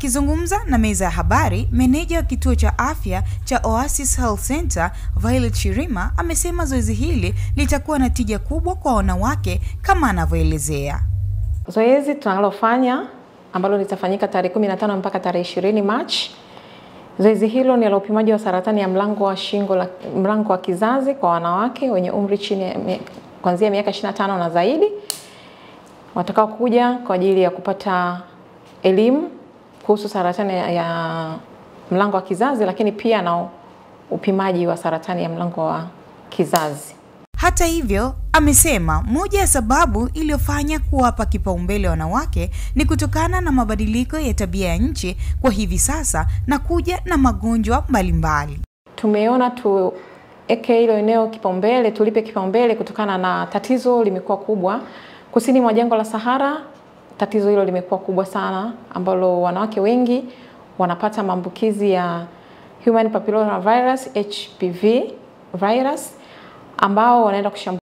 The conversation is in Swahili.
Akizungumza na meza ya habari, meneja wa kituo cha afya cha Oasis Health Center, Violet Chirima, amesema zoezi hili litakuwa na tija kubwa kwa wanawake kama anavyoelezea. Zoezi tunalofanya ambalo litafanyika tarehe 15 mpaka tarehe 20 March. Zoezi hilo ni la upimaji wa saratani ya mlango wa shingo mlango wa kizazi kwa wanawake wenye umri chini kuanzia miaka 25 na zaidi. Watakao kuja kwa ajili ya kupata elimu kuhusu saratani ya mlango wa kizazi, lakini pia na upimaji wa saratani ya mlango wa kizazi. Hata hivyo, amesema moja ya sababu iliyofanya kuwapa kipaumbele wanawake ni kutokana na mabadiliko ya tabia ya nchi kwa hivi sasa na kuja na magonjwa mbalimbali. Tumeona tuweke hilo eneo kipaumbele, tulipe kipaumbele kutokana na tatizo limekuwa kubwa kusini mwa jangwa la Sahara. Tatizo hilo limekuwa kubwa sana ambalo wanawake wengi wanapata maambukizi ya Human Papilloma Virus HPV virus ambao wanaenda kushambulia